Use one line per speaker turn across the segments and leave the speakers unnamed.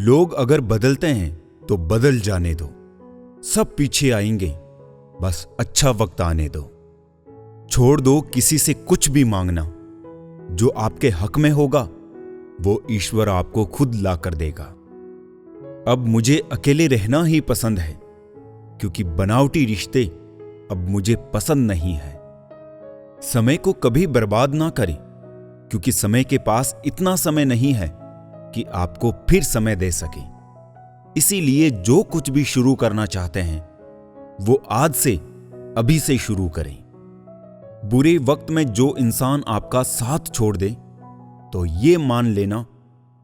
लोग अगर बदलते हैं तो बदल जाने दो, सब पीछे आएंगे, बस अच्छा वक्त आने दो। छोड़ दो किसी से कुछ भी मांगना, जो आपके हक में होगा वो ईश्वर आपको खुद ला कर देगा। अब मुझे अकेले रहना ही पसंद है, क्योंकि बनावटी रिश्ते अब मुझे पसंद नहीं है। समय को कभी बर्बाद ना करें, क्योंकि समय के पास इतना समय नहीं है कि आपको फिर समय दे सके। इसीलिए जो कुछ भी शुरू करना चाहते हैं वो आज से, अभी से शुरू करें। बुरे वक्त में जो इंसान आपका साथ छोड़ दे तो ये मान लेना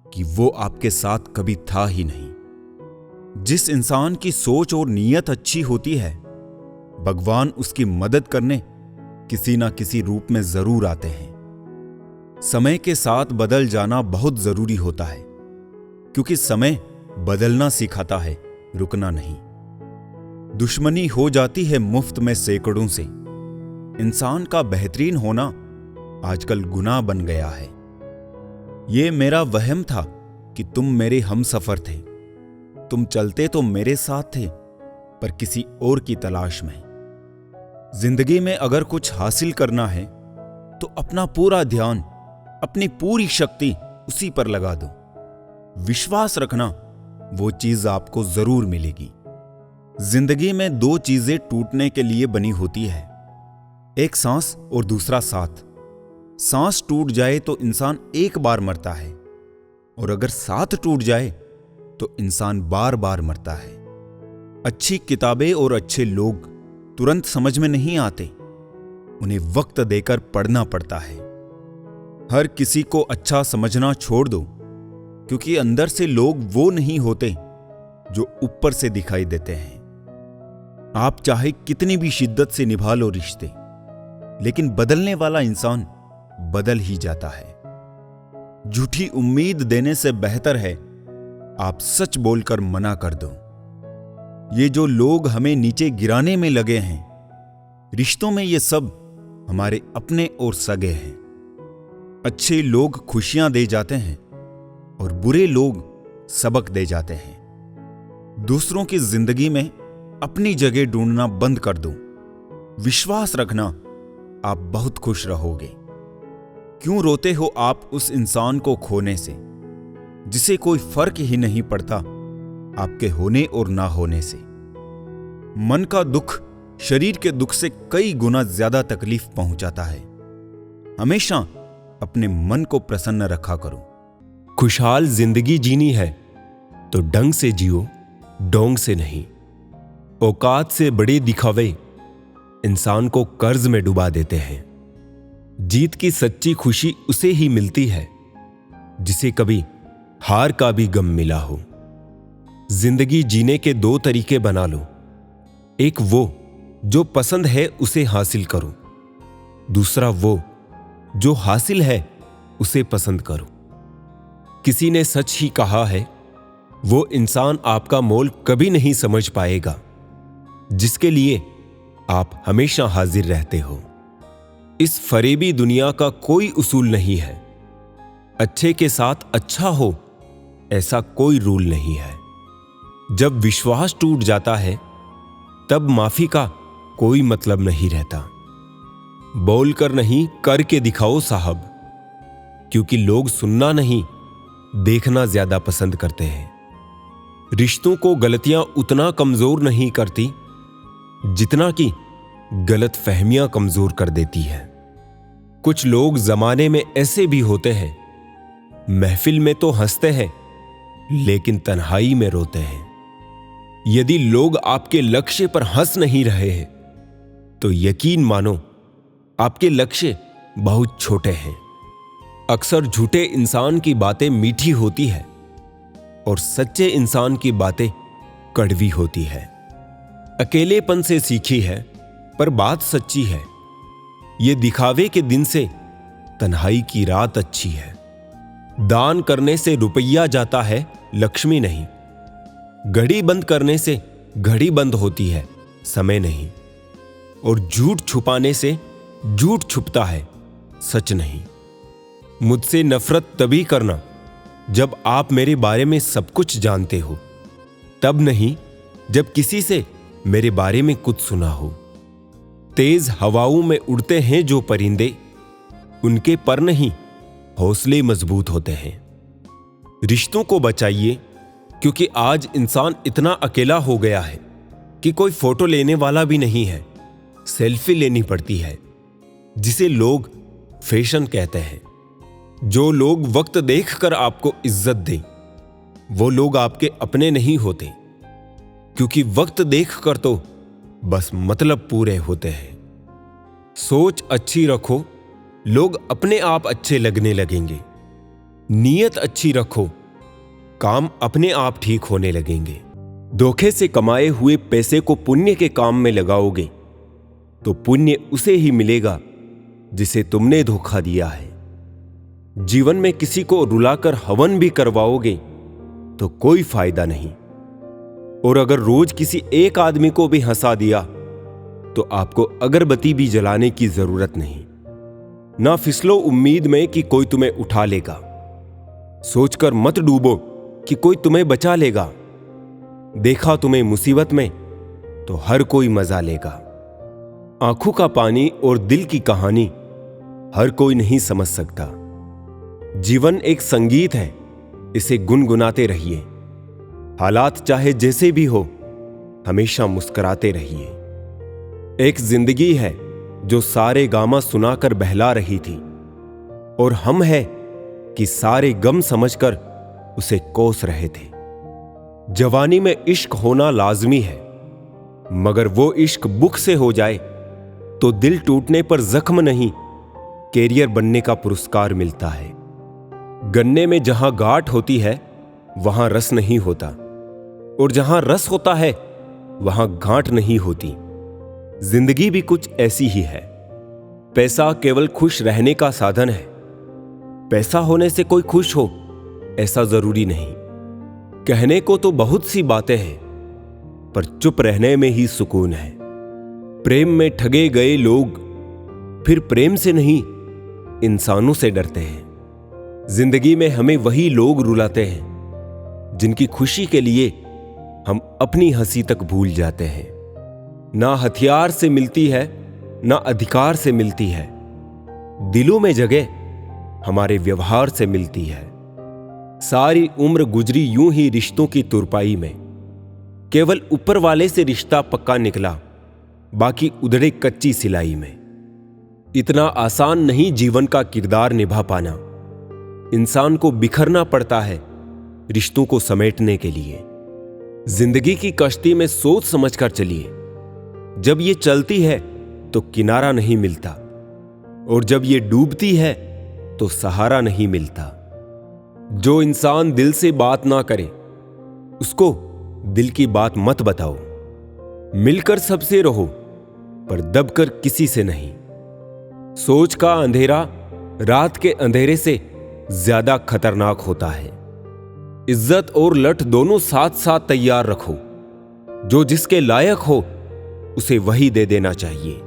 कि वो आपके साथ कभी था ही नहीं। जिस इंसान की सोच और नीयत अच्छी होती है, भगवान उसकी मदद करने किसी ना किसी रूप में जरूर आते हैं। समय के साथ बदल जाना बहुत जरूरी होता है, क्योंकि समय बदलना सिखाता है, रुकना नहीं। दुश्मनी हो जाती है मुफ्त में सैकड़ों से। इंसान का बेहतरीन होना आजकल गुनाह बन गया है। ये मेरा वहम था कि तुम मेरे हमसफर थे। तुम चलते तो मेरे साथ थे, पर किसी और की तलाश में। जिंदगी में अगर कुछ हासिल करना है तो अपना पूरा ध्यान, अपनी पूरी शक्ति उसी पर लगा दो। विश्वास रखना, वो चीज आपको जरूर मिलेगी। जिंदगी में दो चीजें टूटने के लिए बनी होती है, एक सांस और दूसरा साथ। सांस टूट जाए तो इंसान एक बार मरता है, और अगर साथ टूट जाए तो इंसान बार बार मरता है। अच्छी किताबें और अच्छे लोग तुरंत समझ में नहीं आते, उन्हें वक्त देकर पढ़ना पड़ता है। हर किसी को अच्छा समझना छोड़ दो, क्योंकि अंदर से लोग वो नहीं होते जो ऊपर से दिखाई देते हैं। आप चाहे कितनी भी शिद्दत से निभा लो रिश्ते, लेकिन बदलने वाला इंसान बदल ही जाता है। झूठी उम्मीद देने से बेहतर है आप सच बोलकर मना कर दो। ये जो लोग हमें नीचे गिराने में लगे हैं, रिश्तों में ये सब हमारे अपने और सगे हैं। अच्छे लोग खुशियां दे जाते हैं और बुरे लोग सबक दे जाते हैं। दूसरों की जिंदगी में अपनी जगह ढूंढना बंद कर दो। विश्वास रखना, आप बहुत खुश रहोगे। क्यों रोते हो आप उस इंसान को खोने से, जिसे कोई फर्क ही नहीं पड़ता आपके होने और ना होने से। मन का दुख शरीर के दुख से कई गुना ज्यादा तकलीफ पहुंचाता है। हमेशा अपने मन को प्रसन्न रखा करो।
खुशहाल जिंदगी जीनी है तो ढंग से जियो, डोंग से नहीं। औकात से बड़े दिखावे इंसान को कर्ज में डुबा देते हैं। जीत की सच्ची खुशी उसे ही मिलती है जिसे कभी हार का भी गम मिला हो। जिंदगी जीने के दो तरीके बना लो, एक वो जो पसंद है उसे हासिल करो, दूसरा वो जो हासिल है उसे पसंद करो। किसी ने सच ही कहा है, वो इंसान आपका मोल कभी नहीं समझ पाएगा जिसके लिए आप हमेशा हाजिर रहते हो। इस फरेबी दुनिया का कोई उसूल नहीं है। अच्छे के साथ अच्छा हो, ऐसा कोई रूल नहीं है। जब विश्वास टूट जाता है तब माफी का कोई मतलब नहीं रहता। बोलकर नहीं, करके दिखाओ साहब, क्योंकि लोग सुनना नहीं, देखना ज्यादा पसंद करते हैं। रिश्तों को गलतियां उतना कमजोर नहीं करती जितना कि गलत फहमियां कमजोर कर देती है। कुछ लोग जमाने में ऐसे भी होते हैं, महफिल में तो हंसते हैं लेकिन तन्हाई में रोते हैं। यदि लोग आपके लक्ष्य पर हंस नहीं रहे हैं तो यकीन मानो आपके लक्ष्य बहुत छोटे हैं। अक्सर झूठे इंसान की बातें मीठी होती है और सच्चे इंसान की बातें कड़वी होती है। अकेलेपन से सीखी है पर बात सच्ची है। ये दिखावे के दिन से तन्हाई की रात अच्छी है। दान करने से रुपया जाता है, लक्ष्मी नहीं। घड़ी बंद करने से घड़ी बंद होती है, समय नहीं। और झूठ छुपाने से झूठ छुपता है, सच नहीं। मुझसे नफरत तभी करना जब आप मेरे बारे में सब कुछ जानते हो, तब नहीं जब किसी से मेरे बारे में कुछ सुना हो। तेज हवाओं में उड़ते हैं जो परिंदे, उनके पर नहीं हौसले मजबूत होते हैं। रिश्तों को बचाइए, क्योंकि आज इंसान इतना अकेला हो गया है कि कोई फोटो लेने वाला भी नहीं है। सेल्फी लेनी पड़ती है, जिसे लोग फैशन कहते हैं। जो लोग वक्त देखकर आपको इज्जत दें, वो लोग आपके अपने नहीं होते, क्योंकि वक्त देखकर तो बस मतलब पूरे होते हैं। सोच अच्छी रखो, लोग अपने आप अच्छे लगने लगेंगे। नीयत अच्छी रखो, काम अपने आप ठीक होने लगेंगे। धोखे से कमाए हुए पैसे को पुण्य के काम में लगाओगे तो पुण्य उसे ही मिलेगा जिसे तुमने धोखा दिया है। जीवन में किसी को रुलाकर हवन भी करवाओगे तो कोई फायदा नहीं। और अगर रोज किसी एक आदमी को भी हंसा दिया तो आपको अगरबत्ती भी जलाने की जरूरत नहीं। ना फिसलो उम्मीद में कि कोई तुम्हें उठा लेगा। सोचकर मत डूबो कि कोई तुम्हें बचा लेगा। देखा तुम्हें मुसीबत में तो हर कोई मजा लेगा। आंखों का पानी और दिल की कहानी हर कोई नहीं समझ सकता। जीवन एक संगीत है, इसे गुनगुनाते रहिए। हालात चाहे जैसे भी हो, हमेशा मुस्कुराते रहिए। एक जिंदगी है जो सारे गामा सुनाकर बहला रही थी, और हम है कि सारे गम समझकर उसे कोस रहे थे। जवानी में इश्क होना लाजमी है, मगर वो इश्क बुक से हो जाए तो दिल टूटने पर जख्म नहीं, कैरियर बनने का पुरस्कार मिलता है। गन्ने में जहां गांठ होती है वहां रस नहीं होता, और जहां रस होता है वहां गांठ नहीं होती। जिंदगी भी कुछ ऐसी ही है। पैसा केवल खुश रहने का साधन है। पैसा होने से कोई खुश हो ऐसा जरूरी नहीं। कहने को तो बहुत सी बातें हैं, पर चुप रहने में ही सुकून है। प्रेम में ठगे गए लोग फिर प्रेम से नहीं, इंसानों से डरते हैं। जिंदगी में हमें वही लोग रुलाते हैं जिनकी खुशी के लिए हम अपनी हंसी तक भूल जाते हैं। ना हथियार से मिलती है, ना अधिकार से मिलती है। दिलों में जगह हमारे व्यवहार से मिलती है। सारी उम्र गुजरी यूं ही रिश्तों की तुरपाई में। केवल ऊपर वाले से रिश्ता पक्का निकला, बाकी उधड़े कच्ची सिलाई में। इतना आसान नहीं जीवन का किरदार निभा पाना। इंसान को बिखरना पड़ता है रिश्तों को समेटने के लिए। जिंदगी की कश्ती में सोच समझकर चलिए। जब ये चलती है तो किनारा नहीं मिलता, और जब ये डूबती है तो सहारा नहीं मिलता। जो इंसान दिल से बात ना करे, उसको दिल की बात मत बताओ। मिलकर सबसे रहो, पर दबकर किसी से नहीं। सोच का अंधेरा रात के अंधेरे से ज्यादा खतरनाक होता है। इज्जत और लठ दोनों साथ साथ तैयार रखो। जो जिसके लायक हो उसे वही दे देना चाहिए।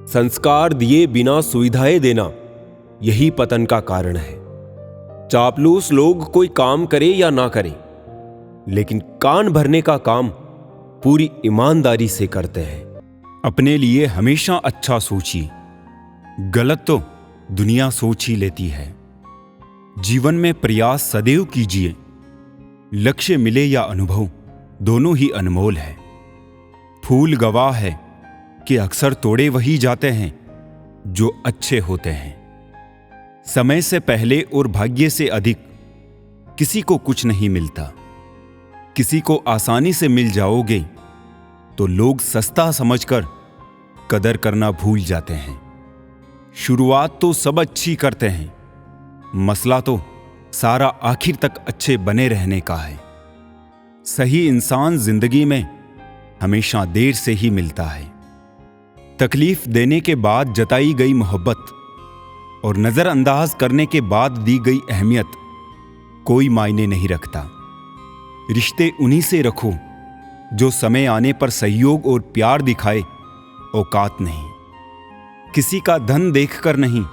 संस्कार दिए बिना सुविधाएं देना, यही पतन का कारण है। चापलूस लोग कोई काम करे या ना करे, लेकिन कान भरने का काम पूरी ईमानदारी से करते हैं।
अपने लिए हमेशा अच्छा सोचिए, गलत तो दुनिया सोच ही लेती है। जीवन में प्रयास सदैव कीजिए। लक्ष्य मिले या अनुभव, दोनों ही अनमोल है। फूल गवाह है कि अक्सर तोड़े वही जाते हैं जो अच्छे होते हैं। समय से पहले और भाग्य से अधिक किसी को कुछ नहीं मिलता। किसी को आसानी से मिल जाओगे तो लोग सस्ता समझकर कदर करना भूल जाते हैं। शुरुआत तो सब अच्छी करते हैं, मसला तो सारा आखिर तक अच्छे बने रहने का है। सही इंसान जिंदगी में हमेशा देर से ही मिलता है। तकलीफ देने के बाद जताई गई मोहब्बत और नजरअंदाज करने के बाद दी गई अहमियत कोई मायने नहीं रखता। रिश्ते उन्हीं से रखो जो समय आने पर सहयोग और प्यार दिखाए, औकात नहीं। किसी का धन देखकर नहीं,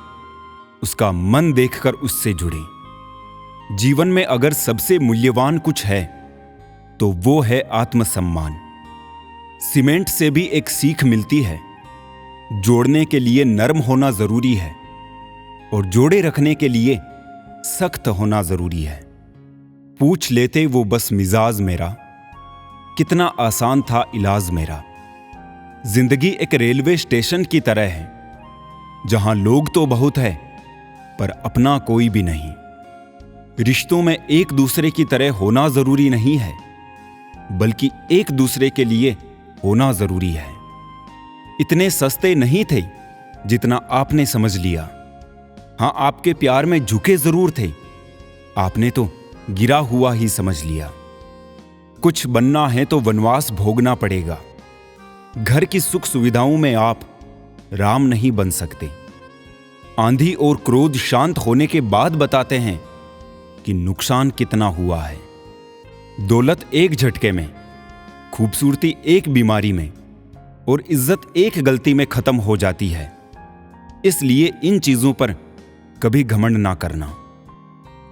उसका मन देखकर उससे जुड़े। जीवन में अगर सबसे मूल्यवान कुछ है तो वो है आत्मसम्मान। सीमेंट से भी एक सीख मिलती है, जोड़ने के लिए नरम होना जरूरी है और जोड़े रखने के लिए सख्त होना जरूरी है। पूछ लेते वो बस मिजाज मेरा, कितना आसान था इलाज मेरा। जिंदगी एक रेलवे स्टेशन की तरह है, जहां लोग तो बहुत है पर अपना कोई भी नहीं। रिश्तों में एक दूसरे की तरह होना जरूरी नहीं है, बल्कि एक दूसरे के लिए होना जरूरी है। इतने सस्ते नहीं थे जितना आपने समझ लिया। हां, आपके प्यार में झुके जरूर थे, आपने तो गिरा हुआ ही समझ लिया। कुछ बनना है तो वनवास भोगना पड़ेगा। घर की सुख सुविधाओं में आप राम नहीं बन सकते। आंधी और क्रोध शांत होने के बाद बताते हैं कि नुकसान कितना हुआ है। दौलत एक झटके में, खूबसूरती एक बीमारी में और इज्जत एक गलती में खत्म हो जाती है। इसलिए इन चीजों पर कभी घमंड ना करना।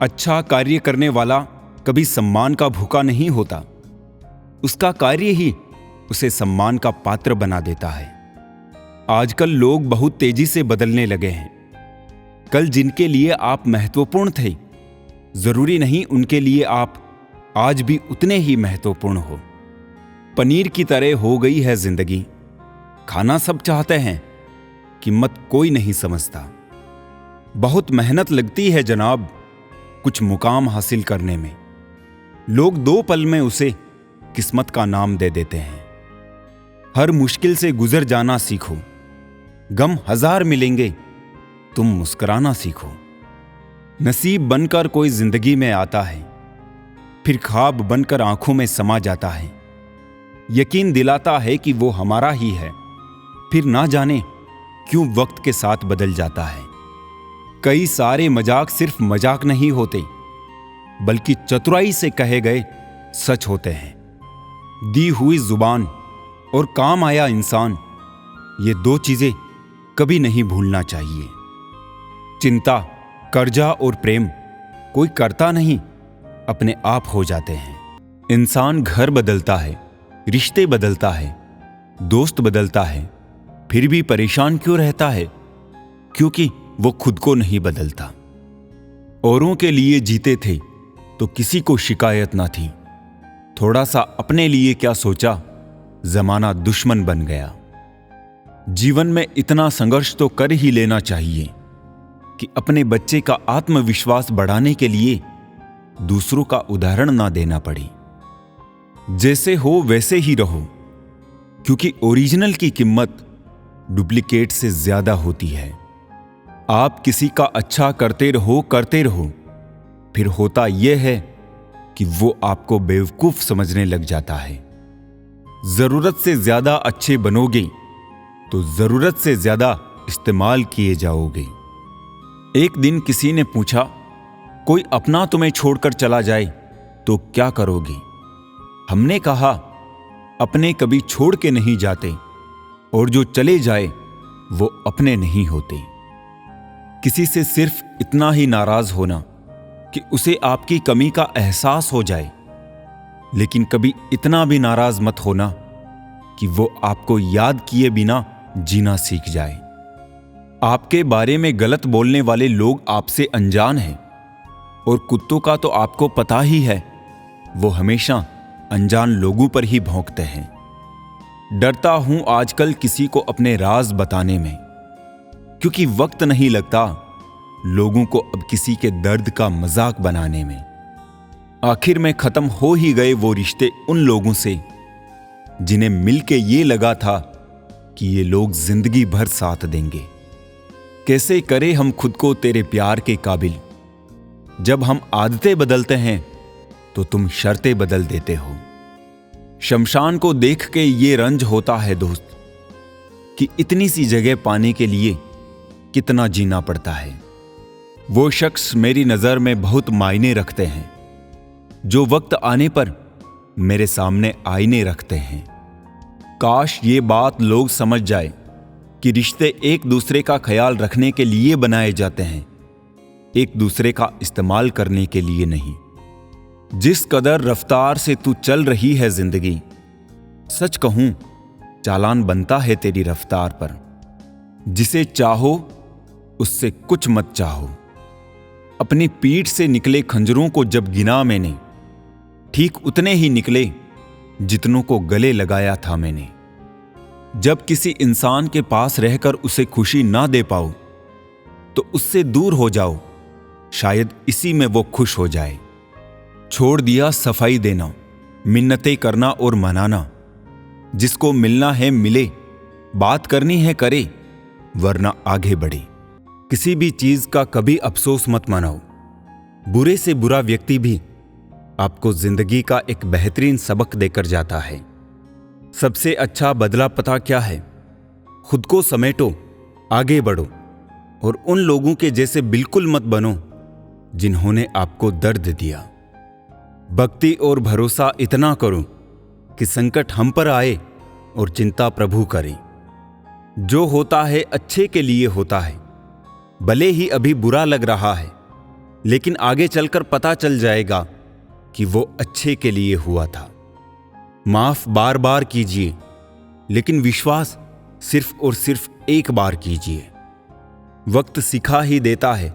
अच्छा कार्य करने वाला कभी सम्मान का भूखा नहीं होता, उसका कार्य ही उसे सम्मान का पात्र बना देता है। आजकल लोग बहुत तेजी से बदलने लगे हैं। कल जिनके लिए आप महत्वपूर्ण थे, जरूरी नहीं उनके लिए आप आज भी उतने ही महत्वपूर्ण हो। पनीर की तरह हो गई है जिंदगी, खाना सब चाहते हैं, कीमत कोई नहीं समझता। बहुत मेहनत लगती है जनाब कुछ मुकाम हासिल करने में, लोग 2 पल में उसे किस्मत का नाम दे देते हैं। हर मुश्किल से गुजर जाना सीखो, गम 1000 मिलेंगे, तुम मुस्कुराना सीखो। नसीब बनकर कोई जिंदगी में आता है, फिर ख्वाब बनकर आंखों में समा जाता है। यकीन दिलाता है कि वो हमारा ही है, फिर ना जाने क्यों वक्त के साथ बदल जाता है। कई सारे मजाक सिर्फ मजाक नहीं होते, बल्कि चतुराई से कहे गए सच होते हैं। दी हुई जुबान और काम आया इंसान, ये 2 चीजें कभी नहीं भूलना चाहिए। चिंता, कर्जा और प्रेम कोई करता नहीं, अपने आप हो जाते हैं। इंसान घर बदलता है, रिश्ते बदलता है, दोस्त बदलता है, फिर भी परेशान क्यों रहता है? क्योंकि वो खुद को नहीं बदलता। औरों के लिए जीते थे तो किसी को शिकायत ना थी, थोड़ा सा अपने लिए क्या सोचा, जमाना दुश्मन बन गया। जीवन में इतना संघर्ष तो कर ही लेना चाहिए कि अपने बच्चे का आत्मविश्वास बढ़ाने के लिए दूसरों का उदाहरण ना देना पड़े। जैसे हो वैसे ही रहो, क्योंकि ओरिजिनल की कीमत डुप्लीकेट से ज्यादा होती है। आप किसी का अच्छा करते रहो, फिर होता यह है कि वो आपको बेवकूफ समझने लग जाता है। जरूरत से ज्यादा अच्छे बनोगे तो जरूरत से ज्यादा इस्तेमाल किए जाओगे। एक दिन किसी ने पूछा, कोई अपना तुम्हें छोड़कर चला जाए तो क्या करोगे? हमने कहा, अपने कभी छोड़ के नहीं जाते और जो चले जाए वो अपने नहीं होते। किसी से सिर्फ इतना ही नाराज होना कि उसे आपकी कमी का एहसास हो जाए, लेकिन कभी इतना भी नाराज मत होना कि वो आपको याद किए बिना जीना सीख जाए। आपके बारे में गलत बोलने वाले लोग आपसे अनजान हैं, और कुत्तों का तो आपको पता ही है, वो हमेशा अनजान लोगों पर ही भौंकते हैं। डरता हूं आजकल किसी को अपने राज बताने में, क्योंकि वक्त नहीं लगता लोगों को अब किसी के दर्द का मजाक बनाने में। आखिर में खत्म हो ही गए वो रिश्ते उन लोगों से जिन्हें मिलके ये लगा था कि ये लोग जिंदगी भर साथ देंगे। कैसे करें हम खुद को तेरे प्यार के काबिल, जब हम आदतें बदलते हैं तो तुम शर्तें बदल देते हो। शमशान को देख के ये रंज होता है दोस्त कि इतनी सी जगह पाने के लिए कितना जीना पड़ता है। वो शख्स मेरी नजर में बहुत मायने रखते हैं, जो वक्त आने पर मेरे सामने आईने रखते हैं। काश ये बात लोग समझ जाए कि रिश्ते एक दूसरे का ख्याल रखने के लिए बनाए जाते हैं, एक दूसरे का इस्तेमाल करने के लिए नहीं। जिस कदर रफ्तार से तू चल रही है जिंदगी, सच कहूं चालान बनता है तेरी रफ्तार पर। जिसे चाहो उससे कुछ मत चाहो। अपनी पीठ से निकले खंजरों को जब गिना मैंने, ठीक उतने ही निकले जितनों को गले लगाया था मैंने। जब किसी इंसान के पास रहकर उसे खुशी ना दे पाओ तो उससे दूर हो जाओ, शायद इसी में वो खुश हो जाए। छोड़ दिया सफाई देना, मिन्नतें करना और मनाना। जिसको मिलना है मिले, बात करनी है करे, वरना आगे बढ़े। किसी भी चीज का कभी अफसोस मत मनाओ। बुरे से बुरा व्यक्ति भी आपको जिंदगी का एक बेहतरीन सबक देकर जाता है। सबसे अच्छा बदला पता क्या है? खुद को समेटो, आगे बढ़ो और उन लोगों के जैसे बिल्कुल मत बनो जिन्होंने आपको दर्द दिया। भक्ति और भरोसा इतना करो कि संकट हम पर आए और चिंता प्रभु करे। जो होता है अच्छे के लिए होता है, भले ही अभी बुरा लग रहा है, लेकिन आगे चलकर पता चल जाएगा कि वो अच्छे के लिए हुआ था। माफ बार बार कीजिए, लेकिन विश्वास सिर्फ और सिर्फ एक बार कीजिए। वक्त सिखा ही देता है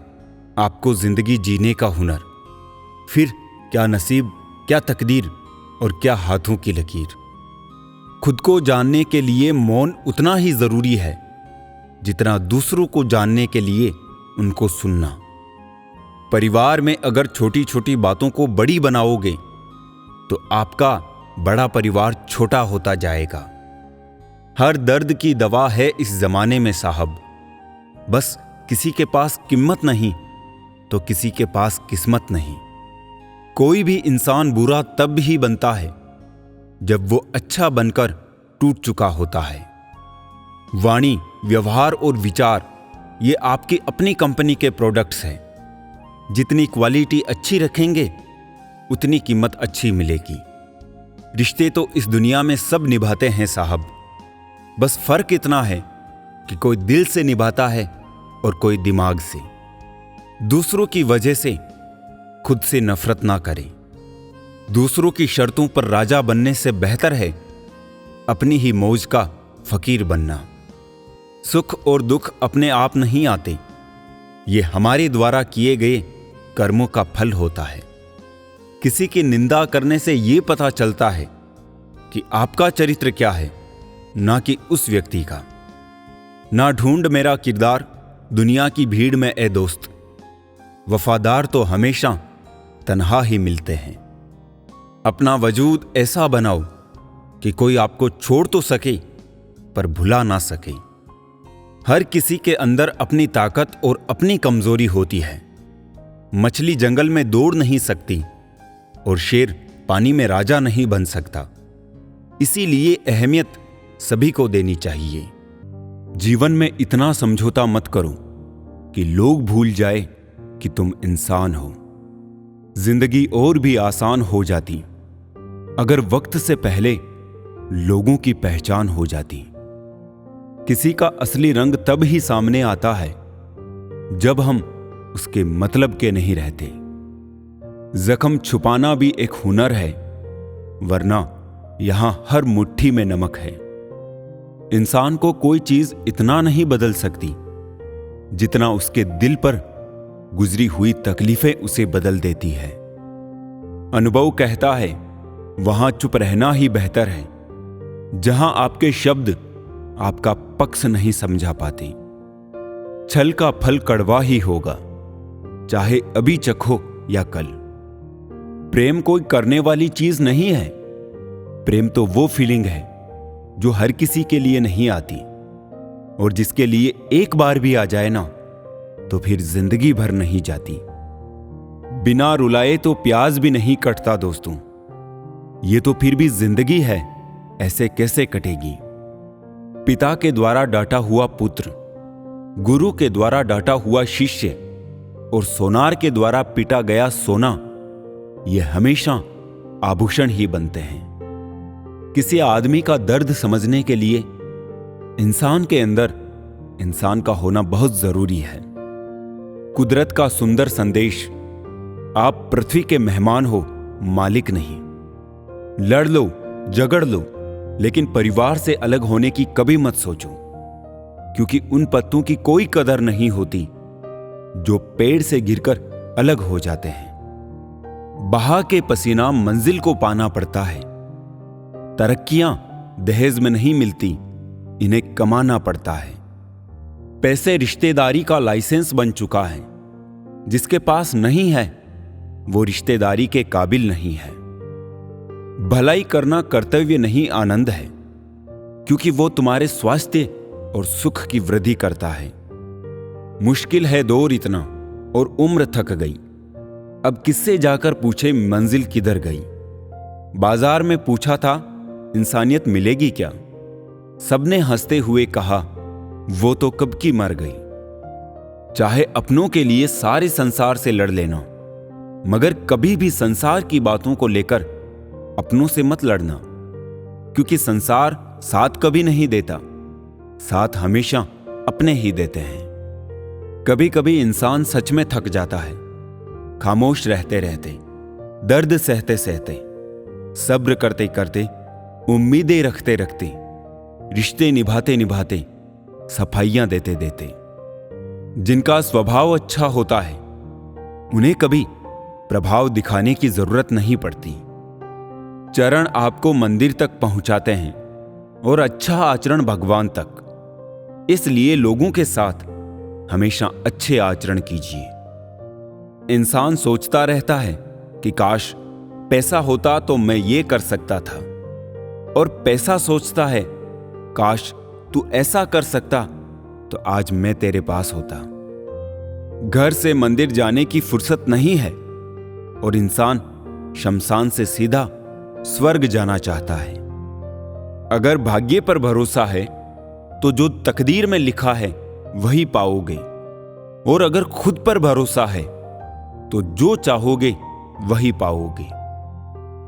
आपको जिंदगी जीने का हुनर। फिर क्या नसीब, क्या तकदीर और क्या हाथों की लकीर। खुद को जानने के लिए मौन उतना ही जरूरी है जितना दूसरों को जानने के लिए उनको सुनना। परिवार में अगर छोटी छोटी बातों को बड़ी बनाओगे तो आपका बड़ा परिवार छोटा होता जाएगा। हर दर्द की दवा है इस जमाने में साहब। बस किसी के पास कीमत नहीं तो किसी के पास किस्मत नहीं। कोई भी इंसान बुरा तब ही बनता है जब वो अच्छा बनकर टूट चुका होता है। वाणी, व्यवहार और विचार ये आपकी अपनी कंपनी के प्रोडक्ट्स हैं। जितनी क्वालिटी अच्छी रखेंगे उतनी कीमत अच्छी मिलेगी। रिश्ते तो इस दुनिया में सब निभाते हैं साहब, बस फर्क इतना है कि कोई दिल से निभाता है और कोई दिमाग से। दूसरों की वजह से खुद से नफरत ना करें। दूसरों की शर्तों पर राजा बनने से बेहतर है अपनी ही मौज का फकीर बनना। सुख और दुख अपने आप नहीं आते, ये हमारे द्वारा किए गए कर्मों का फल होता है। किसी की निंदा करने से यह पता चलता है कि आपका चरित्र क्या है, ना कि उस व्यक्ति का। ना ढूंढ मेरा किरदार दुनिया की भीड़ में ए दोस्त, वफादार तो हमेशा तन्हा ही मिलते हैं। अपना वजूद ऐसा बनाओ कि कोई आपको छोड़ तो सके पर भुला ना सके। हर किसी के अंदर अपनी ताकत और अपनी कमजोरी होती है। मछली जंगल में दौड़ नहीं सकती और शेर पानी में राजा नहीं बन सकता। इसीलिए अहमियत सभी को देनी चाहिए। जीवन में इतना समझौता मत करो कि लोग भूल जाए कि तुम इंसान हो। जिंदगी और भी आसान हो जाती अगर वक्त से पहले लोगों की पहचान हो जाती। किसी का असली रंग तब ही सामने आता है जब हम उसके मतलब के नहीं रहते। जख्म छुपाना भी एक हुनर है, वरना यहां हर मुट्ठी में नमक है। इंसान को कोई चीज इतना नहीं बदल सकती जितना उसके दिल पर गुजरी हुई तकलीफें उसे बदल देती है। अनुभव कहता है वहां चुप रहना ही बेहतर है, जहां आपके शब्द आपका पक्ष नहीं समझा पाते। छल का फल कड़वा ही होगा, चाहे अभी चखो या कल। प्रेम कोई करने वाली चीज नहीं है। प्रेम तो वो फीलिंग है जो हर किसी के लिए नहीं आती, और जिसके लिए एक बार भी आ जाए ना तो फिर जिंदगी भर नहीं जाती। बिना रुलाए तो प्याज भी नहीं कटता दोस्तों। ये तो फिर भी जिंदगी है, ऐसे कैसे कटेगी। पिता के द्वारा डांटा हुआ पुत्र, गुरु के द्वारा डांटा हुआ शिष्य और सोनार के द्वारा पीटा गया सोना, ये हमेशा आभूषण ही बनते हैं। किसी आदमी का दर्द समझने के लिए इंसान के अंदर इंसान का होना बहुत जरूरी है। कुदरत का सुंदर संदेश, आप पृथ्वी के मेहमान हो, मालिक नहीं। लड़ लो, झगड़ लो, लेकिन परिवार से अलग होने की कभी मत सोचो, क्योंकि उन पत्तों की कोई कदर नहीं होती जो पेड़ से गिरकर अलग हो जाते हैं। बहा के पसीना मंजिल को पाना पड़ता है। तरक्कियां दहेज में नहीं मिलती, इन्हें कमाना पड़ता है। पैसे रिश्तेदारी का लाइसेंस बन चुका है। जिसके पास नहीं है वो रिश्तेदारी के काबिल नहीं है। भलाई करना कर्तव्य नहीं, आनंद है, क्योंकि वो तुम्हारे स्वास्थ्य और सुख की वृद्धि करता है। मुश्किल है दौर इतना और उम्र थक गई, अब किससे जाकर पूछे मंजिल किधर गई। बाजार में पूछा था इंसानियत मिलेगी क्या, सबने हंसते हुए कहा वो तो कब की मर गई। चाहे अपनों के लिए सारे संसार से लड़ लेना, मगर कभी भी संसार की बातों को लेकर अपनों से मत लड़ना, क्योंकि संसार साथ कभी नहीं देता, साथ हमेशा अपने ही देते हैं। कभी कभी इंसान सच में थक जाता है, खामोश रहते रहते, दर्द सहते सहते, सब्र करते करते, उम्मीदें रखते रखते, रिश्ते निभाते निभाते, सफाइयां देते देते। जिनका स्वभाव अच्छा होता है उन्हें कभी प्रभाव दिखाने की जरूरत नहीं पड़ती। चरण आपको मंदिर तक पहुंचाते हैं और अच्छा आचरण भगवान तक। इसलिए लोगों के साथ हमेशा अच्छे आचरण कीजिए। इंसान सोचता रहता है कि काश पैसा होता तो मैं ये कर सकता था, और पैसा सोचता है काश तू ऐसा कर सकता तो आज मैं तेरे पास होता। घर से मंदिर जाने की फुर्सत नहीं है और इंसान शमशान से सीधा स्वर्ग जाना चाहता है। अगर भाग्य पर भरोसा है तो जो तकदीर में लिखा है वही पाओगे, और अगर खुद पर भरोसा है तो जो चाहोगे वही पाओगे।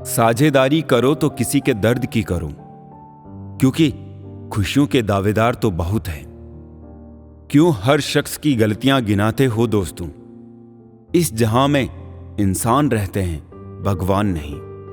साझेदारी करो तो किसी के दर्द की करो, क्योंकि खुशियों के दावेदार तो बहुत हैं। क्यों हर शख्स की गलतियां गिनाते हो दोस्तों? इस जहां में इंसान रहते हैं, भगवान नहीं।